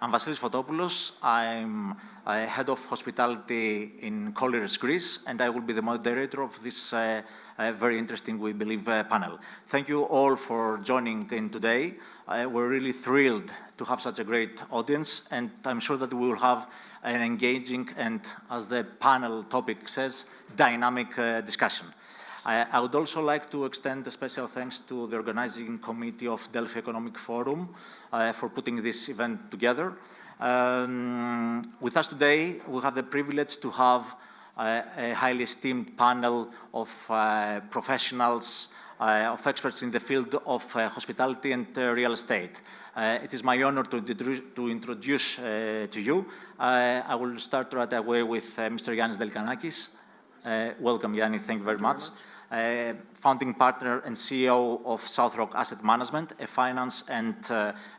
I'm Vasilis Fotopoulos. I'm head of hospitality in Colliers, Greece, and I will be the moderator of this very interesting, we believe, panel. Thank you all for joining in today. We're really thrilled to have such a great audience, and I'm sure that we will have an engaging and, as the panel topic says, dynamic discussion. I would also like to extend a special thanks to the organizing committee of Delphi Economic Forum for putting this event together. With us today, we have the privilege to have a highly esteemed panel of professionals, of experts in the field of hospitality and real estate. It is my honor to introduce to you. I will start right away with Mr. Yannis Delikanakis. Welcome, Yannis. Thank you very much. Founding partner and CEO of Southrock Asset Management, a finance and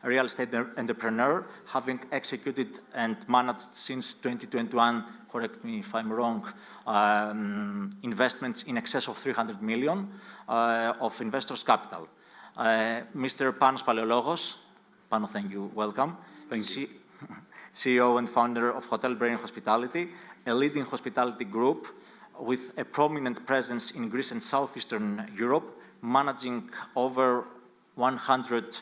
real estate entrepreneur, having executed and managed since 2021, correct me if I'm wrong, investments in excess of 300 million of investors' capital. Mr. Panos Paleologos, Panos, thank you, welcome. Thank you. CEO and founder of HotelBrain Hospitality, a leading hospitality group with a prominent presence in Greece and Southeastern Europe, managing over 100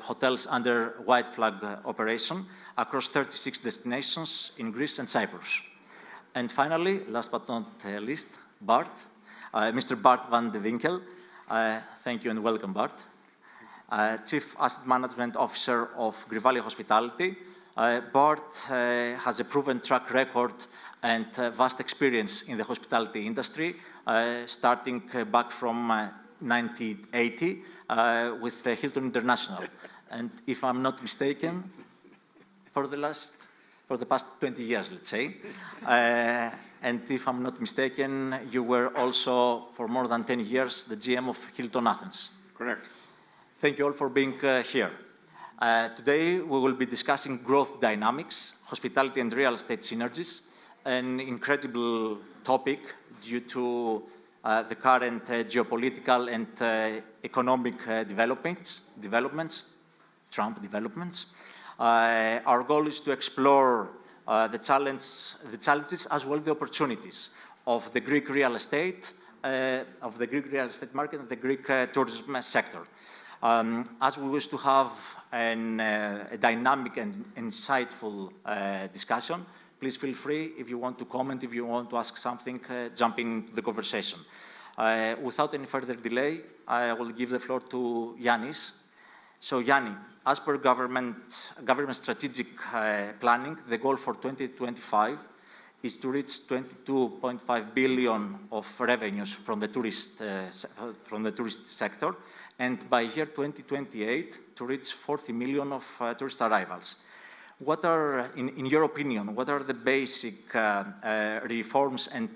hotels under white flag operation across 36 destinations in Greece and Cyprus. And finally, last but not least, Bart, Mr. Bart van de Winkel. Thank you and welcome, Bart. Chief Asset Management Officer of Grivalia Hospitality. Bart has a proven track record and vast experience in the hospitality industry, starting back from 1980 with Hilton International. And if I'm not mistaken, for the past 20 years, let's say. And if I'm not mistaken, you were also, for more than 10 years, the GM of Hilton Athens. Correct. Thank you all for being here. Today, we will be discussing growth dynamics, hospitality and real estate synergies, an incredible topic due to the current geopolitical and economic developments, Trump developments. Our goal is to explore the challenges as well as the opportunities of the Greek real estate, market and the Greek tourism sector. As we wish to have a dynamic and insightful discussion, please feel free if you want to comment, if you want to ask something, jump in the conversation. Without any further delay, I will give the floor to Yannis. So Yannis, as per government strategic planning, the goal for 2025 is to reach 22.5 billion of revenues from the tourist sector, and by year 2028 to reach 40 million of tourist arrivals. What are, in your opinion, what are the basic reforms and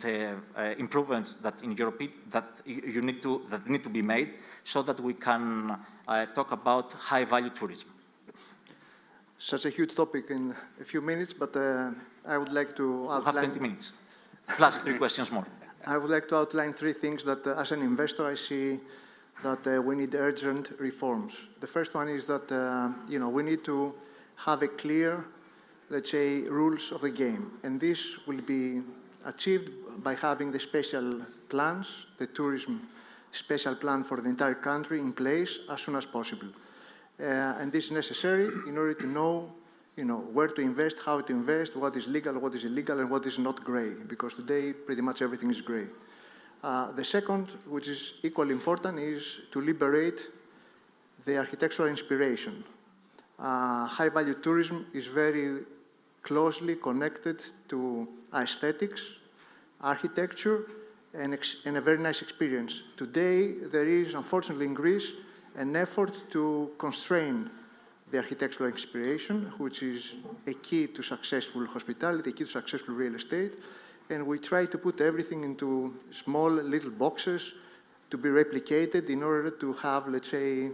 improvements that, in your opinion, that need to be made so that we can talk about high-value tourism? Such a huge topic in a few minutes, but I would like to outline... We'll have 20 minutes, plus 3 questions more. I would like to outline 3 things that, as an investor, I see that we need urgent reforms. The first one is that we need to have a clear, let's say, rules of the game. And this will be achieved by having the special plans, the tourism special plan for the entire country in place as soon as possible. And this is necessary in order to know, where to invest, how to invest, what is legal, what is illegal, and what is not gray, because today pretty much everything is gray. The second, which is equally important, is to liberate the architectural inspiration. High-value tourism is very closely connected to aesthetics, architecture, and a very nice experience. Today, there is, unfortunately in Greece, an effort to constrain the architectural inspiration, which is a key to successful hospitality, a key to successful real estate, and we try to put everything into small little boxes to be replicated in order to have, let's say,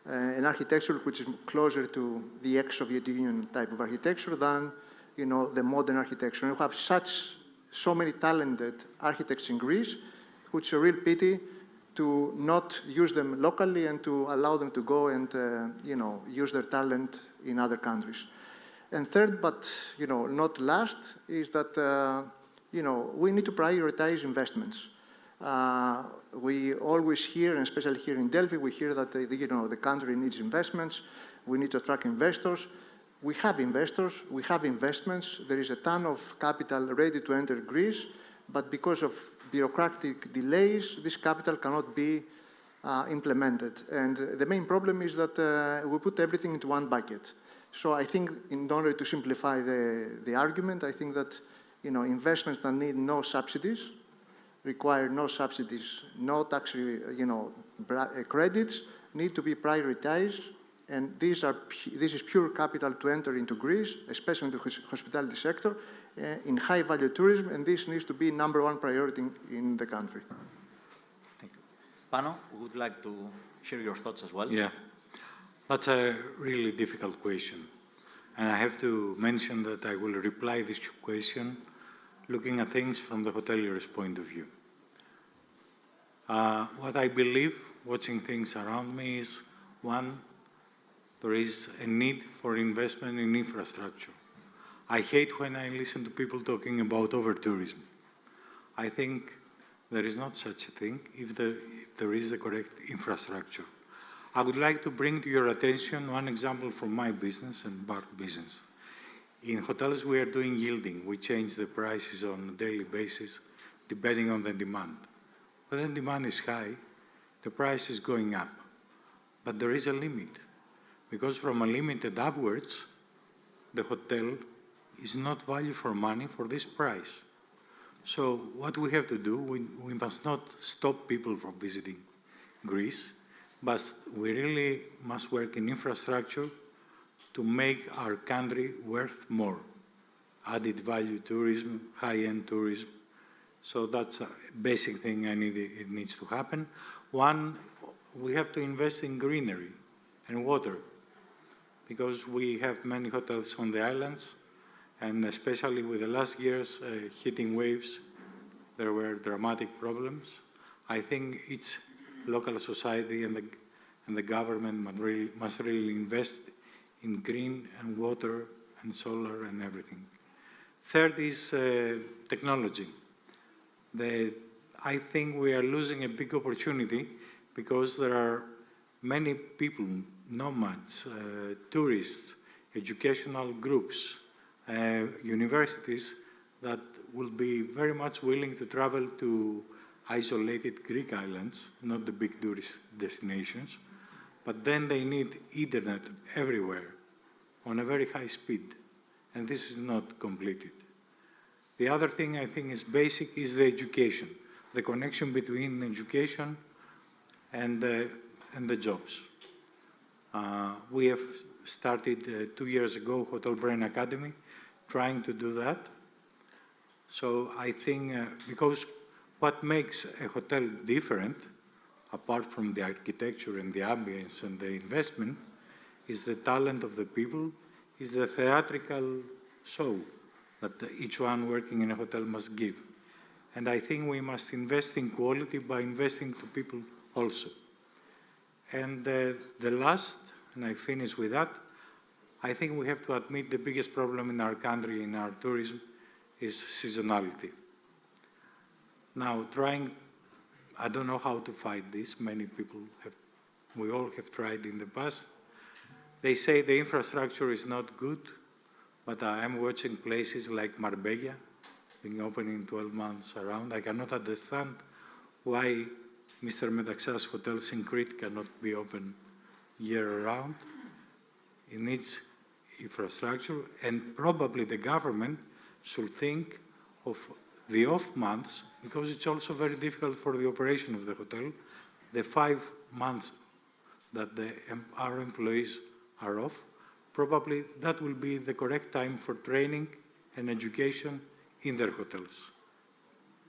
an architecture which is closer to the ex-Soviet Union type of architecture than, the modern architecture. And we have so many talented architects in Greece, which is a real pity to not use them locally and to allow them to go and, use their talent in other countries. And third, but not last, is that we need to prioritize investments. We always hear, and especially here in Delphi, we hear that the country needs investments. We need to attract investors. We have investors. We have investments. There is a ton of capital ready to enter Greece, but because of bureaucratic delays, this capital cannot be implemented. And the main problem is that we put everything into one bucket. So I think, in order to simplify the argument, I think that investments that need no subsidies, require no subsidies, no tax credits, need to be prioritized. And this is pure capital to enter into Greece, especially in the hospitality sector, in high-value tourism, and this needs to be #1 priority in the country. Thank you. Panos, we would like to hear your thoughts as well. Yeah, that's a really difficult question. And I have to mention that I will reply this question looking at things from the hotelier's point of view. What I believe, watching things around me, is one, there is a need for investment in infrastructure. I hate when I listen to people talking about over-tourism. I think there is not such a thing if there is the correct infrastructure. I would like to bring to your attention one example from my business and Bart business. In hotels, we are doing yielding. We change the prices on a daily basis depending on the demand. When the demand is high, the price is going up. But there is a limit, because from a limited upwards, the hotel is not value for money for this price. So what we have to do, we must not stop people from visiting Greece, but we really must work in infrastructure to make our country worth more. Added value tourism, high-end tourism. So that's a basic thing it needs to happen. One, we have to invest in greenery and water, because we have many hotels on the islands, and especially with the last year's heating waves, there were dramatic problems. I think it's local society and the government must really invest in green and water and solar and everything. Third is technology. I think we are losing a big opportunity because there are many people, nomads, tourists, educational groups, universities that will be very much willing to travel to isolated Greek islands, not the big tourist destinations, but then they need internet everywhere on a very high speed, and this is not completed. The other thing I think is basic is the education, the connection between education and the jobs. We have started 2 years ago HotelBrain Academy, trying to do that. So I think because what makes a hotel different, apart from the architecture and the ambience and the investment, is the talent of the people, is the theatrical show that each one working in a hotel must give. And I think we must invest in quality by investing to people also. And the last, and I finish with that, I think we have to admit the biggest problem in our country, in our tourism, is seasonality. Now, I don't know how to fight this. Many people we all have tried in the past. They say the infrastructure is not good, but I am watching places like Marbella being open in 12 months around. I cannot understand why Mr. Metaxas hotels in Crete cannot be open year-round. It needs infrastructure, and probably the government should think of the off months, because it's also very difficult for the operation of the hotel, the 5 months that our employees are off. Probably that will be the correct time for training and education in their hotels.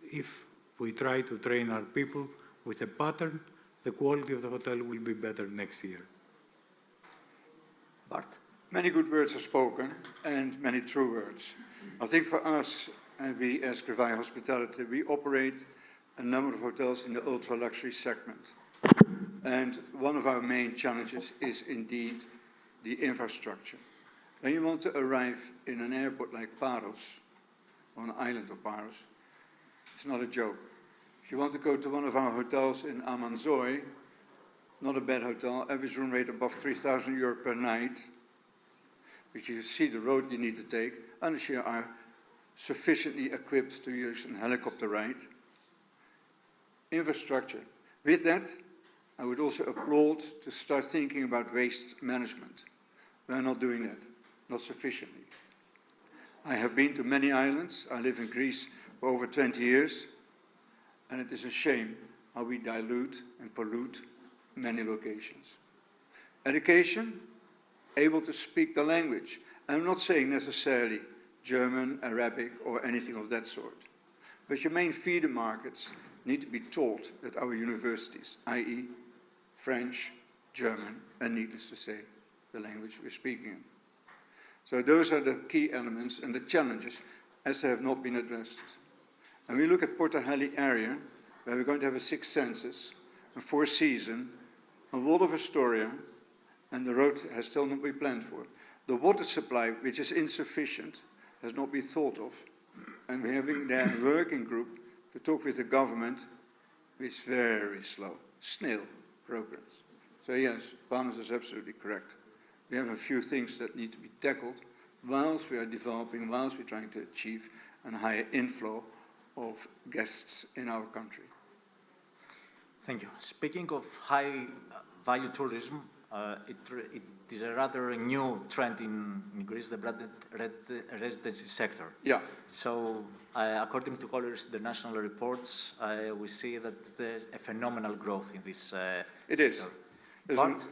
If we try to train our people with a pattern, the quality of the hotel will be better next year. Bart? Many good words are spoken, and many true words. I think for us, and we as Grivalia Hospitality, we operate a number of hotels in the ultra-luxury segment. And one of our main challenges is indeed the infrastructure. When you want to arrive in an airport like Paros, on an island of Paros, it's not a joke. If you want to go to one of our hotels in Amanzoy, not a bad hotel, average room rate above €3,000 per night, but you see the road you need to take, unless you are sufficiently equipped to use a helicopter ride. Infrastructure. With that, I would also applaud to start thinking about waste management. We are not doing that, not sufficiently. I have been to many islands. I live in Greece for over 20 years, and it is a shame how we dilute and pollute many locations. Education, able to speak the language. I'm not saying necessarily German, Arabic, or anything of that sort. But your main feeder markets need to be taught at our universities, i.e. French, German, and needless to say, the language we're speaking in. So those are the key elements and the challenges as they have not been addressed. And we look at Portahelli area, where we're going to have a 6 census, a 4 season, a lot of Astoria, and the road has still not been planned for. The water supply, which is insufficient, has not been thought of. And we're having there a working group to talk with the government, which is very slow, snail progress. So yes, Panos is absolutely correct. We have a few things that need to be tackled whilst we are developing, whilst we're trying to achieve a higher inflow of guests in our country. Thank you. Speaking of high-value tourism, it is a rather new trend in Greece, the branded residency sector. Yeah. So, according to Colliers, the national reports, we see that there's a phenomenal growth in this It is. sector.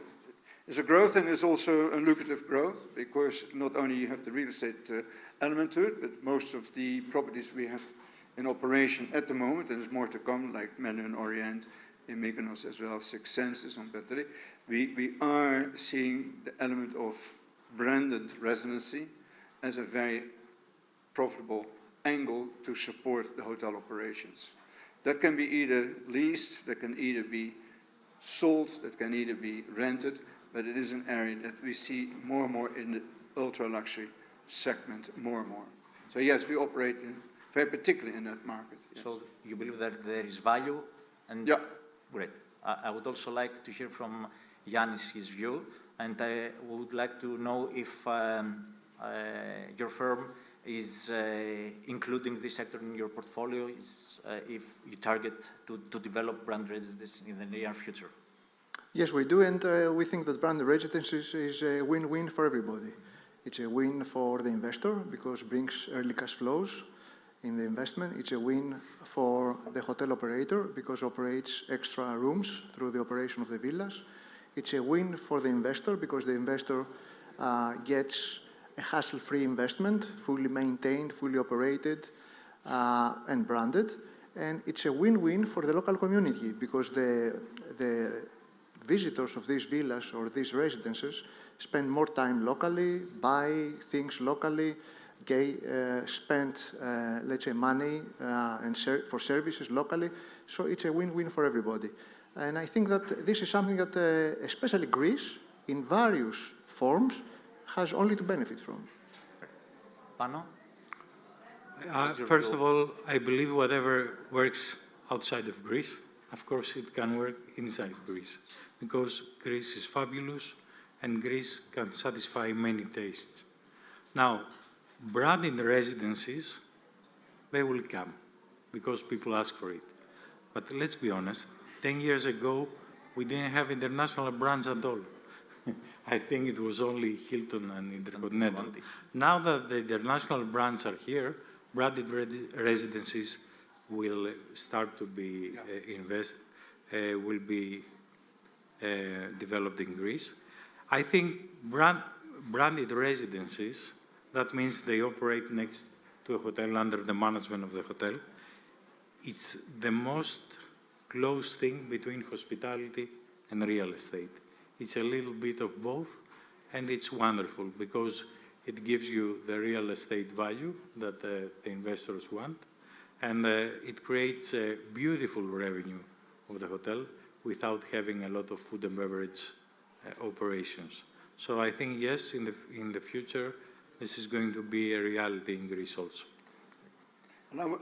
There's a growth, and there's also a lucrative growth, because not only you have the real estate element to it, but most of the properties we have in operation at the moment, and there's more to come, like Melon Orient, in Mykonos, as well as 6 Senses on Battery, we are seeing the element of branded residency as a very profitable angle to support the hotel operations. That can be either leased, that can either be sold, that can either be rented, but it is an area that we see more and more in the ultra-luxury segment, more and more. So yes, we operate very particularly in that market. Yes. So you believe that there is value? And yeah. Great. I would also like to hear from Yannis his view, and I would like to know if your firm is including this sector in your portfolio, if you target to develop brand residences in the near future. Yes, we do, and we think that brand residences is a win-win for everybody. It's a win for the investor because it brings early cash flows in the investment. It's a win for the hotel operator because it operates extra rooms through the operation of the villas. It's a win for the investor because the investor gets a hassle-free investment, fully maintained, fully operated, and branded. And it's a win-win for the local community because the visitors of these villas or these residences spend more time locally, buy things locally, spend, let's say, money for services locally. So it's a win-win for everybody. And I think that this is something that especially Greece, in various forms, has only to benefit from. Pano? First of all, I believe whatever works outside of Greece, of course, it can work inside Greece, because Greece is fabulous and Greece can satisfy many tastes. Now, branded residencies, they will come because people ask for it. But let's be honest, 10 years ago, we didn't have international brands at all. I think it was only Hilton and Intercontinental. Now that the international brands are here, branded residencies will start to be developed in Greece. I think branded residencies, that means they operate next to a hotel under the management of the hotel. It's the most close thing between hospitality and real estate. It's a little bit of both, and it's wonderful because it gives you the real estate value that the investors want, and it creates a beautiful revenue of the hotel without having a lot of food and beverage operations. So I think, yes, in the future, this is going to be a reality in Greece also.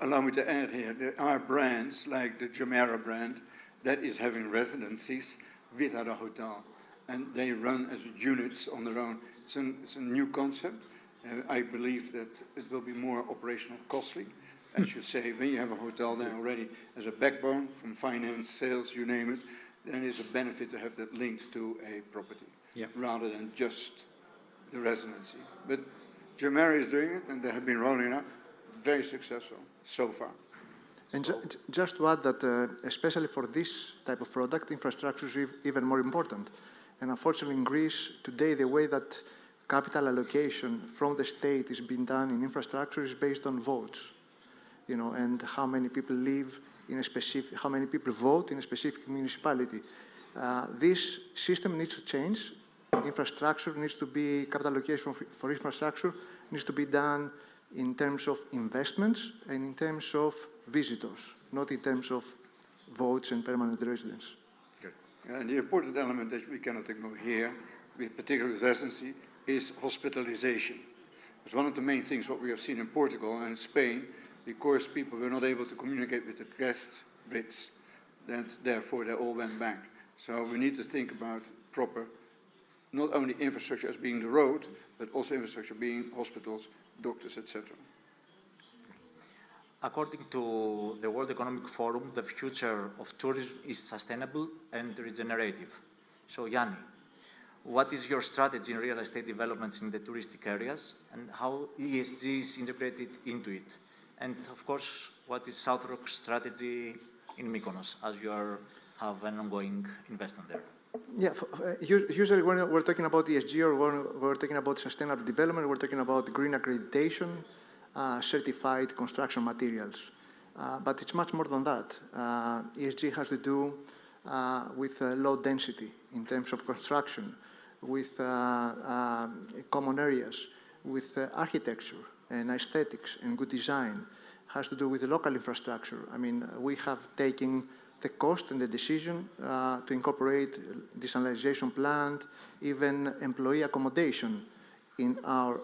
Allow me to add here, there are brands like the Jumeirah brand that is having residencies without a hotel, and they run as units on their own. It's a new concept. I believe that it will be more operational costly. As you say, when you have a hotel there already as a backbone from finance, sales, you name it, then it's a benefit to have that linked to a property rather than just the residency. But Jumeirah is doing it, and they have been rolling it out. Very successful so far. And just to add that, especially for this type of product, infrastructure is even more important. And unfortunately, in Greece today, the way that capital allocation from the state is being done in infrastructure is based on votes, and how many people live in a specific, how many people vote in a specific municipality. This system needs to change. Infrastructure needs to be, capital allocation for infrastructure needs to be done in terms of investments and in terms of visitors, not in terms of votes and permanent residents. Good. And the important element that we cannot ignore here, particularly with residency, is hospitalization. It's one of the main things what we have seen in Portugal and Spain, because people were not able to communicate with the guests, Brits, and therefore they all went back. So we need to think about proper, not only infrastructure as being the road, but also infrastructure being hospitals, doctors, etc. According to the World Economic Forum, the future of tourism is sustainable and regenerative. So, Yannis, what is your strategy in real estate developments in the touristic areas, and how ESG is integrated into it? And, of course, what is Southrock's strategy in Mykonos, as you have an ongoing investment there? Yeah, usually when we're talking about ESG or when we're talking about sustainable development, we're talking about green accreditation, certified construction materials. But it's much more than that. ESG has to do with low density in terms of construction, with common areas, with architecture and aesthetics and good design. Has to do with the local infrastructure. I mean, we have taken the cost and the decision to incorporate desalination plant, even employee accommodation in our,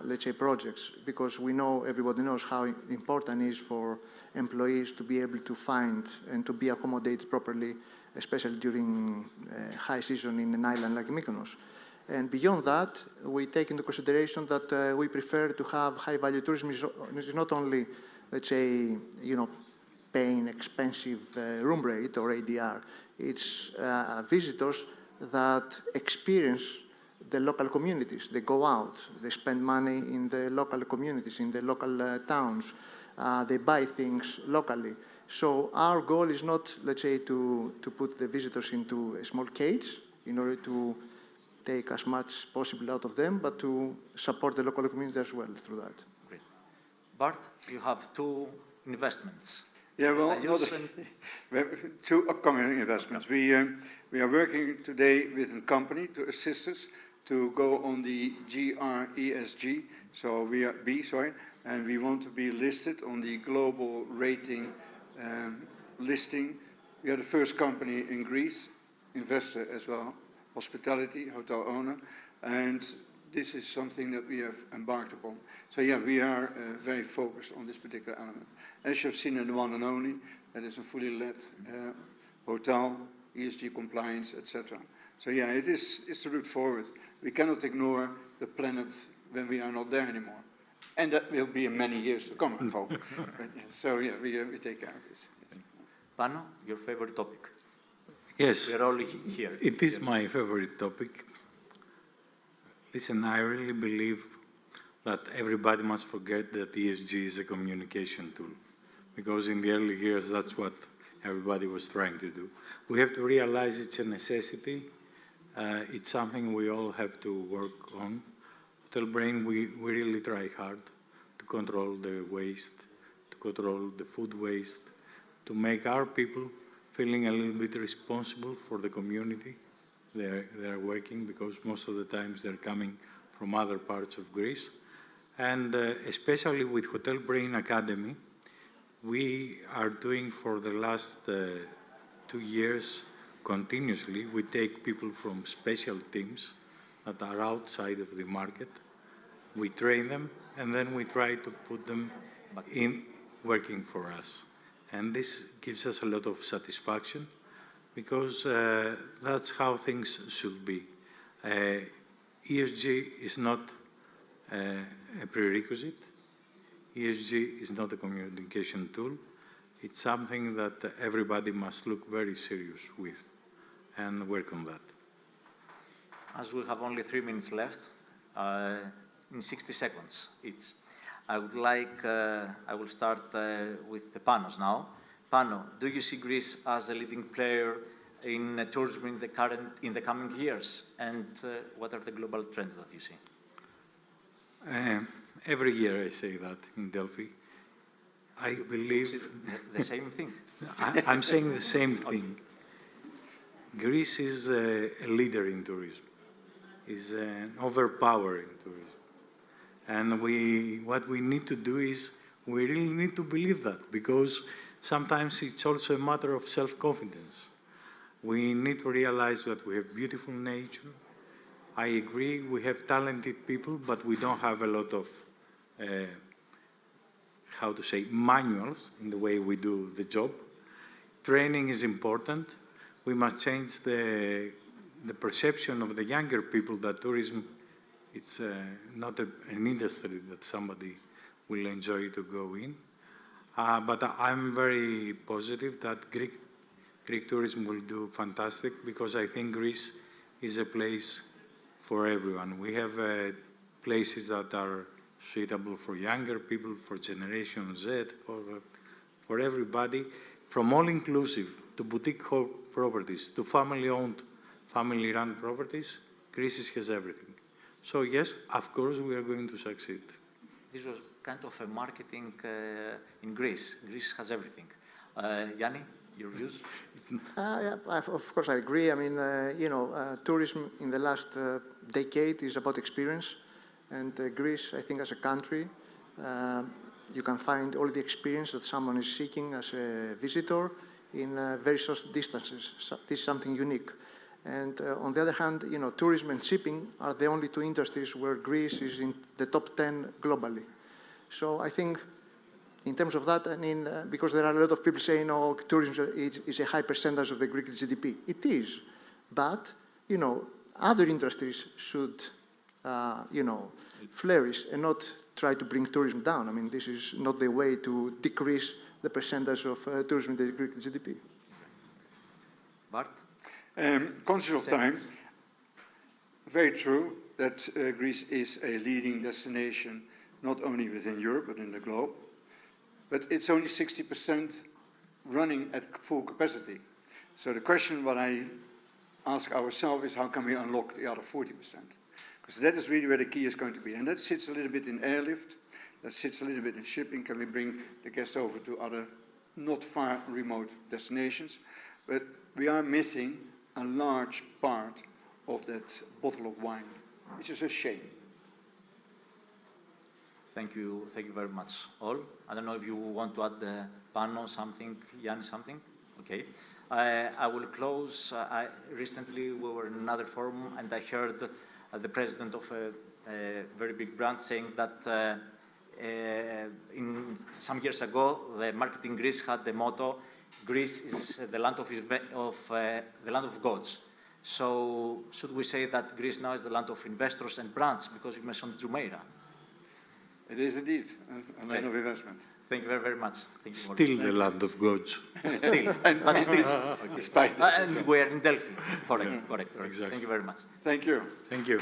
let's say, projects, because we know, everybody knows how important it is for employees to be able to find and to be accommodated properly, especially during high season in an island like Mykonos. And beyond that, we take into consideration that we prefer to have high-value tourism is not only, let's say, paying expensive room rate or ADR. It's visitors that experience the local communities. They go out, they spend money in the local communities, in the local towns. They buy things locally. So our goal is not, let's say, to put the visitors into a small cage in order to take as much possible out of them, but to support the local community as well through that. Great. Bart, you have two investments. Yeah, well, we have two upcoming investments. We are working today with a company to assist us to go on the GRESG, so we are and we want to be listed on the global rating listing. We are the first company in Greece, investor as well, hospitality, hotel owner, and this is something that we have embarked upon. So yeah, we are very focused on this particular element. As you've seen in the one and only, that is a fully led hotel, ESG compliance, etc. So yeah, it's the route forward. We cannot ignore the planet when we are not there anymore. And that will be in many years to come, I hope. But, yeah, so yeah, we take care of this. Yes. Pano, your favorite topic? Yes. We are all here. It is my favorite topic. Listen, I really believe that everybody must forget that ESG is a communication tool, because in the early years, that's what everybody was trying to do. We have to realize it's a necessity. It's something we all have to work on. HotelBrain, we really try hard to control the waste, to control the food waste, to make our people feeling a little bit responsible for the community they're working, because most of the times they're coming from other parts of Greece. And especially with HotelBrain Academy, we are doing for the last 2 years continuously. We take people from special teams that are outside of the market. We train them, and then we try to put them in working for us. And this gives us a lot of satisfaction, because that's how things should be. ESG is not a prerequisite. ESG is not a communication tool. It's something that everybody must look very serious with and work on that. As we have only 3 minutes left, in 60 seconds each, I will start with the Panos now. Pano, do you see Greece as a leading player in tourism in the coming years? And what are the global trends that you see? Every year I say that in Delphi. I believe... The same thing? I'm saying the same thing. Greece is a leader in tourism, is an overpower in tourism. And what we need to do is, we really need to believe that, because sometimes it's also a matter of self-confidence. We need to realize that we have beautiful nature. I agree, we have talented people, but we don't have a lot of, manuals in the way we do the job. Training is important. We must change the perception of the younger people that tourism, it's not an industry that somebody will enjoy to go in. But I'm very positive that Greek tourism will do fantastic, because I think Greece is a place for everyone. We have places that are suitable for younger people, for Generation Z, for everybody, from all-inclusive to boutique properties to family-owned, family-run properties. Greece has everything. So yes, of course, we are going to succeed. This was kind of a marketing in Greece. Greece has everything. Yannis, your views? Yeah, of course, I agree. I mean, tourism in the last decade is about experience. And Greece, I think, as a country, you can find all the experience that someone is seeking as a visitor in very short distances. So this is something unique. And on the other hand, tourism and shipping are the only two industries where Greece is in the top 10 globally. So I think, in terms of that, I mean, because there are a lot of people saying, oh, tourism is a high percentage of the Greek GDP. It is. But, other industries should, flourish and not try to bring tourism down. I mean, this is not the way to decrease the percentage of tourism in the Greek GDP. Bart? Conscious of time, very true that Greece is a leading destination, not only within Europe, but in the globe. But it's only 60% running at full capacity. So the question what I ask ourselves is, how can we unlock the other 40%? Because that is really where the key is going to be. And that sits a little bit in airlift, that sits a little bit in shipping. Can we bring the guests over to other not far remote destinations? But we are missing a large part of that bottle of wine, which is a shame. Thank you very much, all. I don't know if you want to add Panos something, Yannis something? Okay. I will close. Recently, we were in another forum, and I heard the president of a very big brand saying that some years ago, the marketing Greece had the motto, Greece is the land of gods. So should we say that Greece now is the land of investors and brands, because you mentioned Jumeirah? It is indeed a land of investment. Thank you very much. Thank you. Still the land of gods. Still, but still. Despite that. And we are in Delphi. Correct. Exactly. Thank you very much. Thank you. Thank you.